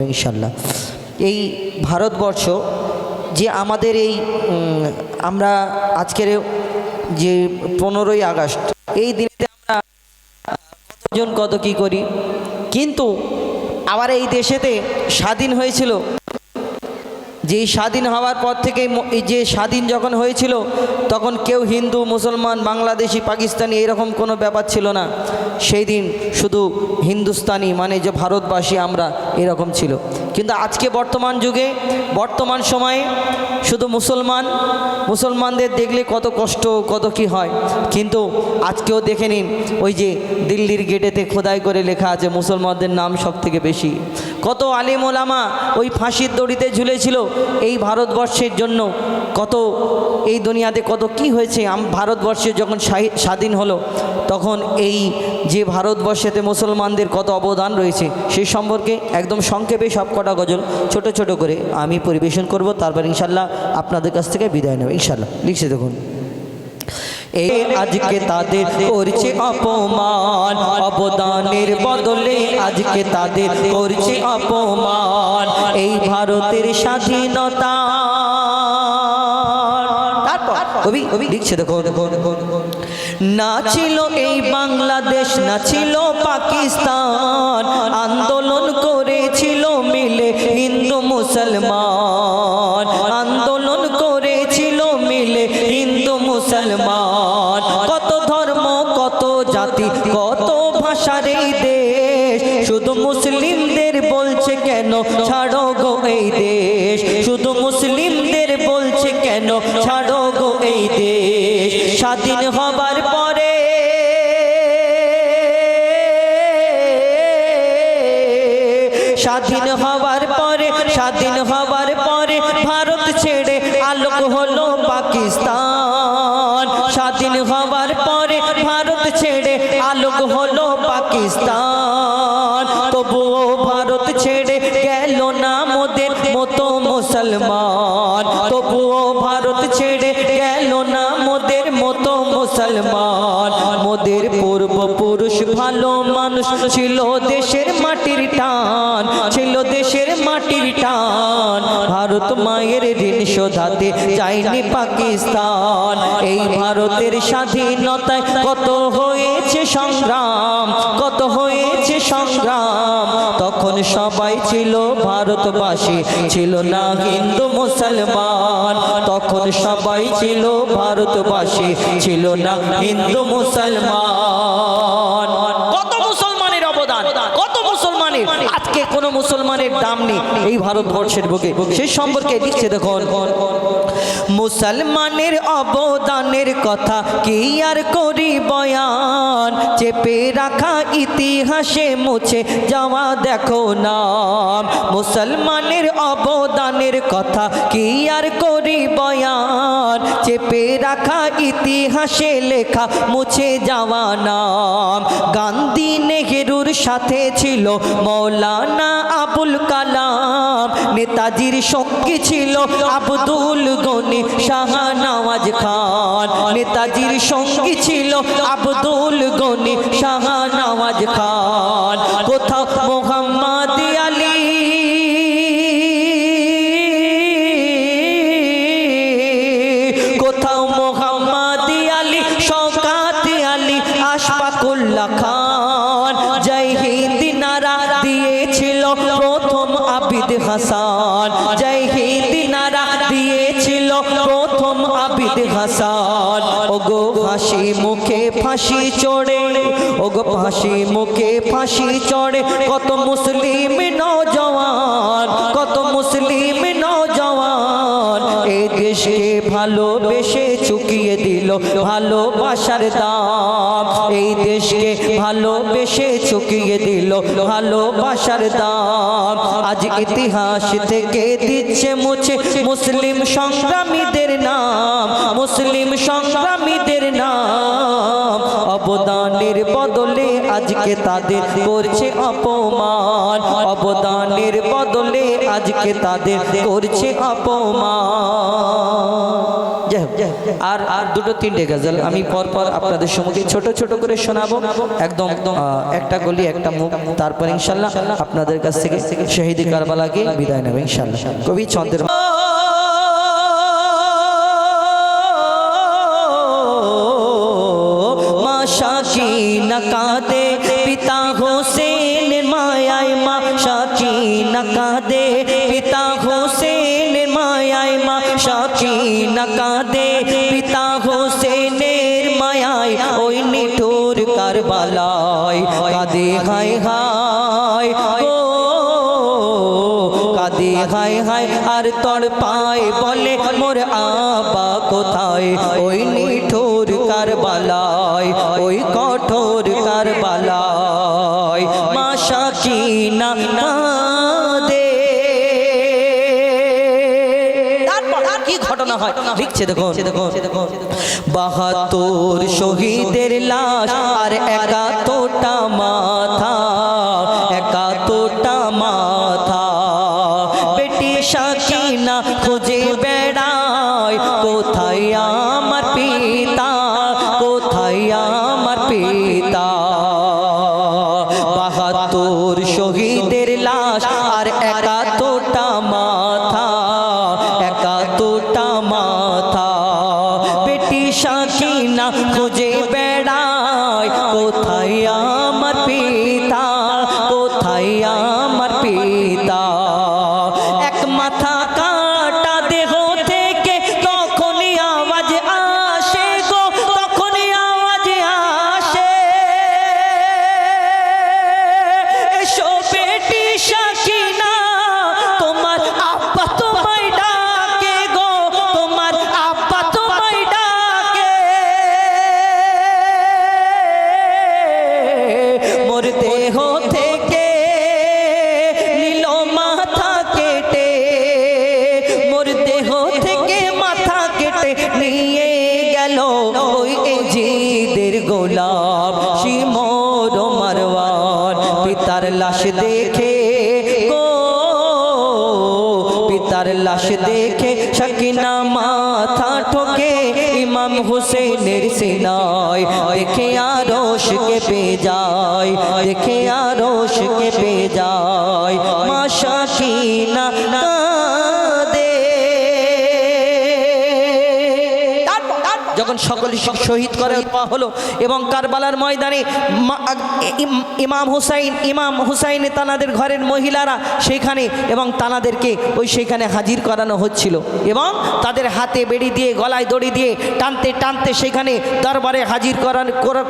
ইনশাল্লাহ। এই ভারতবর্ষ যে আমাদের এই আমরা আজকের যে 15ই আগস্ট এই দিনে আমরা কতজন কত কী করি, কিন্তু আবার এই দেশেতে স্বাধীন হয়েছিল, যে স্বাধীন হওয়ার পর থেকে যে স্বাধীন যখন হয়েছিল তখন কেউ হিন্দু মুসলমান বাংলাদেশি পাকিস্তানি এরকম কোনো ব্যাপার ছিল না। সেই দিন শুধু হিন্দুস্তানি মানে যে ভারতবাসী আমরা এরকম ছিল। কিন্তু আজকে বর্তমান যুগে বর্তমান সময়ে শুধু মুসলমানদের দেখলে কত কষ্ট কত কি হয়। কিন্তু আজকেও দেখে নিন ওই যে দিল্লির গেটেতে খোদাই করে লেখা আছে মুসলমানদের নাম সব থেকে বেশি। কত আলিম ওলামা ওই ফাঁসির দড়িতে ঝুলেছিল এই ভারতবর্ষের জন্য। কত এই দুনিয়াতে কত কি হয়েছে। ভারতবর্ষে যখন স্বাধীন হলো তখন এই যে ভারতবর্ষেতে মুসলমানদের কত অবদান রয়েছে সেই সম্পর্কে একদম সংক্ষেপে সব কটা গজল ছোট ছোট করে আমি পরিবেশন করব, তারপর ইনশাল্লাহ আপনাদের কাছ থেকে বিদায় নেব ইনশাল্লাহ। লিখছে দেখুন, এই আজকে তাদের করছে অপমান, অবদানের বদলে আজকে তাদের করছে অপমান। এই ভারতের স্বাধীনতা কবি লিখছে দেখো, না ছিল এই বাংলাদেশ না ছিল পাকিস্তান, আন্দোলন করেছিল মিলে হিন্দু মুসলমান, আন্দোলন করেছিল মিলে হিন্দু মুসলমান। কত ধর্ম কত জাতি কত ভাষার এই দেশ, শুধু মুসলিমদের বলছে কেন ছাড়ো গো এই দেশ, শুধু মুসলিমদের বলছে কেন ছাড়ো গো এই দেশ। স্বাধীন হবার পরে স্বাধীন হবার পরে স্বাধীন হবার পরে ভারত ছেড়ে আলোক হলো পাকিস্তান, স্বাধীন হবার পরে ভারত ছেড়ে আলোক হলো পাকিস্তান। তবুও ভারত ছেড়ে গেল না মোদের মতো মুসলমান, তবুও ভারত ছেড়ে গেল না মোদের মতো মুসলমান। মোদের পূর্বপুরুষ ভালো মানুষ ছিল, দেশের মাটির টান ছিল, দেশের মাটির টান। ভারত মায়ের ঋণ শোধাতে চায়নি পাকিস্তান। এই ভারতের স্বাধীনতায় কত হয়েছে সংগ্রাম, কত হয়েছে সংগ্রাম। তখন সবাই ছিল ভারতবাসী, ছিল না হিন্দু মুসলমান। তখন সবাই ছিল ভারতবাসী, ছিল না হিন্দু মুসলমান। কত মুসলমানের অবদান, কত মুসলমানের, আজকে কোন মুসলমানের দাম নেই এই ভারতবর্ষের বুকে। সেই সম্পর্কে লিখছে দেখুন, মুসলমানের অবদানের কথা কি আর করি বয়ান, চেপে রাখা ইতিহাসে মুছে যাওয়া দেখো নাম। মুসলমানের অবদানের কথা কি আর করি বয়ান, চেপে রাখা ইতিহাসে লেখা মুছে যাওয়া নাম। গান্ধী নেহেরুর সাথে ছিল মৌলানা আবুল কালাম, নেতাজির সঙ্গী ছিল আব্দুল গনি শাহনওয়াজ খান, নেতাজির সঙ্গী ছিল আব্দুল গনি শাহনওয়াজ খান। কোথাও মোহাম্মদ আলী, কোথাও মোহাম্মদ আলী, শওকত আলী, আশফাকুল্লাহ খান। জয় হিন্দ নারা দিয়েছিল প্রথম আবিদ হাসান, জয় হিন্দ নারা দিয়েছিল প্রথম আবিদ হাসান। ওগো ফাঁসি মুখে ফাঁসি চড়ে, ওগো ফাঁসি মুখে ফাঁসি চড়ে কত মুসলিম নওজওয়ান, কত মুসলিম নওজওয়ান। এই দেশকে ভালোবেসে চুকিয়ে দিল ভালোবাসার দাম, এই দেশকে ভালোবেসে চুকিয়ে দিল ভালোবাসার দাম। আজ ইতিহাস থেকে দিচ্ছে মুছে মুসলিম সংগ্রামীদের নাম, মুসলিম সংগ্রামীদের নাম। অবদানের বদলে আজকে তাদের করছে অপমান, অবদানের বদলে আজকে তাদের করছে অপমান। যাই হোক, আর দুটো তিনটে গজল আমি পরপর আপনাদের সম্মুখে ছোট ছোট করে শোনাবো, একদম একটা গলি একটা মুখ, তারপর ইনশাল্লাহ আপনাদের কাছ থেকে শহীদ কারবালাকে বিদায় নেব ইনশাল্লাহ। কবি চন্দ্র শাকিনা কাঁদে পিতা হোসেন মায়ায় মা, শাকিনা কাঁদে পিতা হোসেন মায়ায় মা, শাকিনা কাঁদে পিতা হোসেনের মায়ায় ওই নিঠুর কারবালায় কাঁদে হায় হায় ও কাঁদে হায় হায় আর তড় পায় বলে মোর আবা কোথায়, ওই নিঠুর কারবালায় ওই কঠোর কারবালায় মা শাকিনা কাঁদে। কি ঘটনা হয় লিখছে দেখো, ৭২ শহীদের লাশ আর ৭১টা মাথা, ৭১টা মাথা বেটি শাকিনা খুঁজে বেড়ায় কোথায় আমার পিতা, কোথায় আমার পিতা। ৭২ শহীদের লাশ আর ৭১টা মাথা, ৭১টা মাথা বেটি শাকিনা খুঁজে বেড়ায় কোথায় আমার পিতা, কোথায় আমার পিতা। এক মাথা কাটা দেহ থেকে তখনই আওয়াজ আসে গো, তখনই আওয়াজ আসে এসো বেটি শাকিনা তোমার আব্বা তোমায় ডাকে গো, তোমার আব্বা তোমায় ডাকে। মোর দেহ থেকে নিল মাথা কেটে, মোর দেহ থেকে মাথা কেটে নিয়ে গেল ওই এজিদের গোলাম শিমর মারওয়ান। পিতার লাশ দেখে গো, পিতার লাশ দেখে শাকিনা মাথা ঠোকে ইমাম হুসেনের সিনায়, দেখে আরশ কেঁপে যায়, দেখে আরশ কেঁপে যায় মা শাকিনা কাঁদে। যখন সকল শহীদ করে দেওয়া হলো এবং কারবালার ময়দানে ইমাম হুসাইন তানাদের ঘরের মহিলারা সেইখানে এবং তানাদেরকে ওই সেইখানে হাজির করানো হচ্ছিল এবং তাদের হাতে বেড়ি দিয়ে গলায় দড়ি দিয়ে টানতে টানতে সেখানে দরবারে হাজির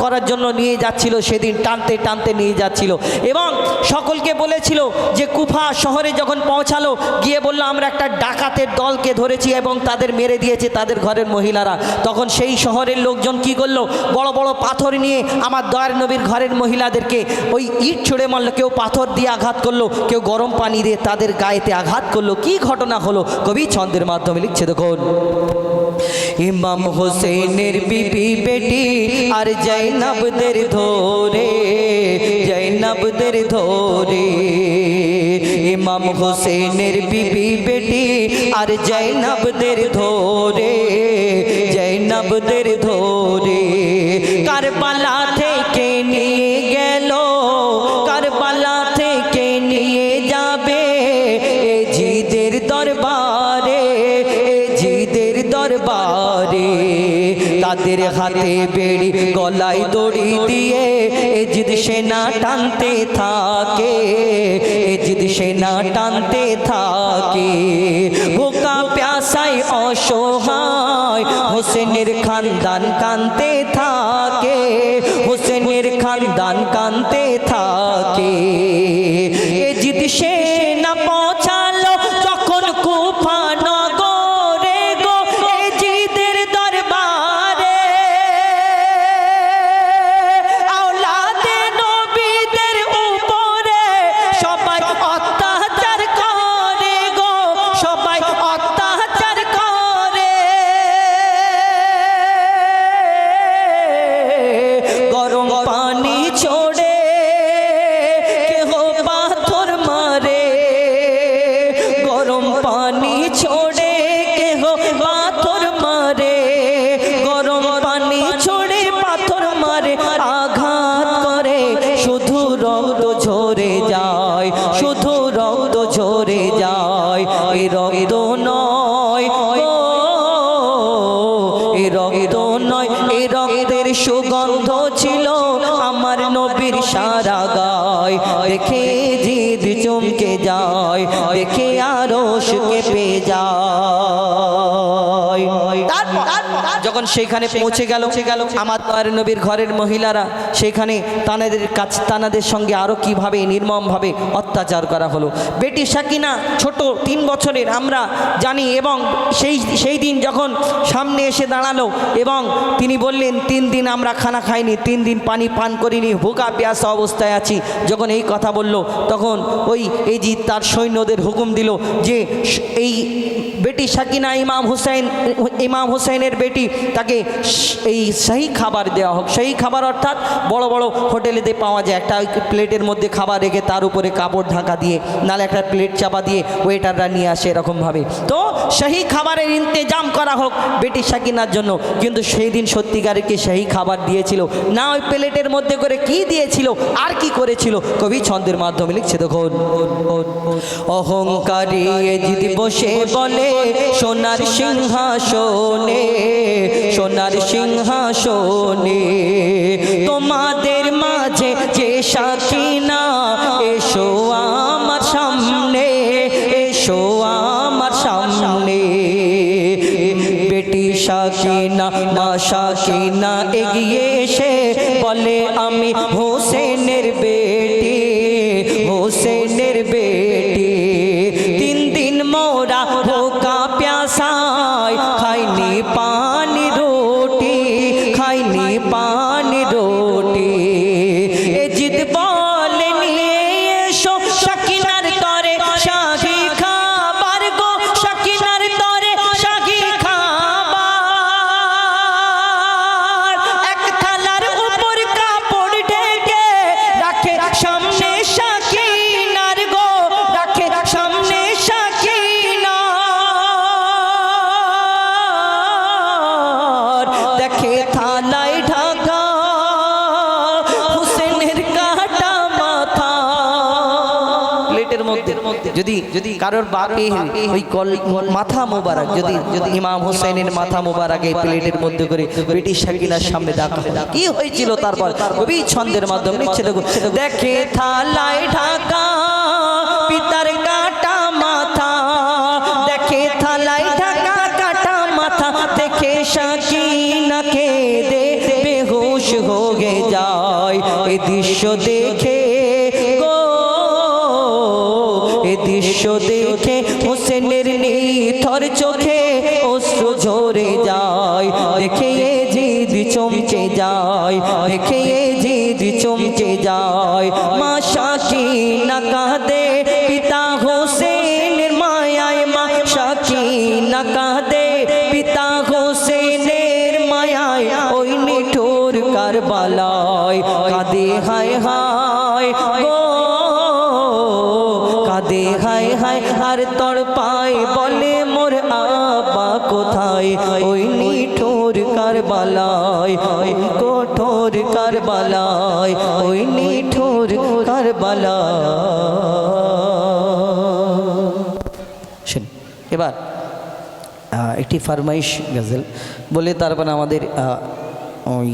করার জন্য নিয়ে যাচ্ছিল, সেদিন টানতে টানতে নিয়ে যাচ্ছিল এবং সকলকে বলেছিল যে কুফা শহরে যখন পৌঁছালো গিয়ে বললো আমরা একটা ডাকাতের দলকে ধরেছি এবং তাদের মেরে দিয়েছে তাদের ঘরের মহিলারা। তখন সেই শহরের লোকজন কি করলো, বড় বড় পাথর নিয়ে আমার দয়ার নবীর ঘরের মহিলাদেরকে ওই ইট ছুঁড়ে মারলো, কেউ পাথর দিয়ে আঘাত করলো, কেউ গরম পানি দিয়ে তাদের গায়েতে আঘাত করলো। কি ঘটনা হলো কবি ছন্দের মাধ্যমে লিখছে দেখুন। ইমাম হোসেনের বিবি বেটি আর জৈনবদের ধরে, জৈনবদের ধরে ইমাম হোসেনের বিবি বেটি আর জৈনবদের ধরে, জৈনবদের ধরে কারবালা থেকে নিয়ে গেল, কারবালা থেকে নিয়ে যাবে এজিদের দরবারে, এজিদের দরবারে। তাদের হাতে বেড়ি গলায় দড়ি দিয়ে এজিদ সেনা টানতে থাকে, এজিদ সেনা টানতে থাকে। ভোকা প্যাসায় অসহায় হোসেনের খানদান কানতে থাকে, হোসেনের খানদান কানতে থাকে। এজিদ সেনা পৌঁছালো যখন কুফা নগরে গো, এজিদের দরবারে আওলাদে নবীদের উপরে সবাই অত্যাচার করে গো, সবাই অত্যাচার করে। গরম পানি ছোড়ে কেহ পাথর মারে, গরম পানি ছোড়ে কেহ পাথর মারে। এ রক্ত নয় গো, এ রক্ত নয়, এ রক্তের সুগন্ধ ছিল আমার নবীর সারা গায়। দেখে জিদ চমকে যায়, দেখে আরশ কেঁপে যায়। যখন সেখানে পৌঁছে গেল আমার দয়ার নবীর ঘরের মহিলারা, সেখানে তানাদের সঙ্গে আরো কিভাবে নির্মমভাবে অত্যাচার করা হলো। বেটি সাকিনা ছোট 3 বছরের আমরা জানি, এবং সেই দিন যখন সামনে এসে দাঁড়ালো এবং তিনি বললেন 3 দিন আমরা খানা খাইনি, 3 দিন পানি পান করিনি, ভুকা প্যাসা অবস্থায় আছি। যখন এই কথা বলল তখন এই যে তার সৈন্যদের হুকুম দিল যে এই বেটি সাকিনা ইমাম হুসাইনের বেটি, তাকে এই সেই খাবার দেওয়া হোক। সেই খাবার অর্থাৎ বড় বড় হোটেলেতে পাওয়া যায়, একটা প্লেটের মধ্যে খাবার রেখে তার উপরে কাপড় ঢাকা দিয়ে, নালে একটা প্লেট চাপা দিয়ে ওয়েটাররা নিয়ে আসে এরকমভাবে। তো সেই খাবারের ইন্তেজাম করা হোক বেটি সাকিনার জন্য। কিন্তু সেই দিন সত্যিকারকে সেই খাবার দিয়েছিল না, ওই প্লেটের মধ্যে করে কি দিয়েছিল আর কি করেছিল কবি ছন্দের মাধ্যমে লিখছে। দেখুন, অহংকারী এজিদ বসে বলে সোনার সিংহাসনে, সোনার সিংহাসনে তোমাদের মাঝে যে সাকিনা, এসো আমার সামনে, এসো আমার সামনে। বেটি সাকিনা মা সাকিনা এগিয়ে এসে বলে আমি হোসেনের বেটি, হোসেনের বেটি। 3 দিন মোরা ভোকা প্যাসায় খাইনি পানি রুটি, খাইনি পানি রুটি। এজিদ বলে নিয়ে এসো সাকিনার তরে শাহী খাবার গো, সাকিনার তরে শাহী খাবার। এক থালার উপর কাপড় ঢেকে রাখে সামনে সাকিনার গো, রাখে সামনে সাকিনার। দেখে থালায় ঢাকা হুসেনের কাটা মাথা। প্লেটের মধ্যে যদি কারোর বাপে ওই মাথা মোবারক যদি ইমাম হুসাইনের মাথা মোবারক এই প্লেটের মধ্যে করে বেটি সাকিনার সামনে রাখা, কি হয়েছিল তারপর কবি ছন্দের মাধ্যমে লিখছে। দেখে থালায় ঢাকা পিতার কাটা মাথা, দেখে থালায় ঢাকা কাটা মাথা, দেখে সাকিনাকে বেহুশ হয়ে যায়। এ দৃশ্য দেখে গো, এ দৃশ্য দেখে হোসেনের নিথর চোখে অশ্রু ঝরে যায়। দেখে এজিদ চমকে যায়, দেখে এজিদ চমকে যায়। মা সাকিনা কাঁদে পিতা হোসেনের মায়ায়, মা সাকিনা কাঁদে পিতা হোসেনের মায়ায়। ওই নিঠুর কারবালায় কাঁদে হায় হায় গো, কাঁদে হায় হায় আর তড়পায় বলে মোর আব্বা কোথায়। ওই নিঠুর কারবালায়, ওই কঠোর কারবালায়, ওই নিঠুর কারবালায়। এবার একটি ফরমাইশ গজল বলে তারপর আমাদের ওই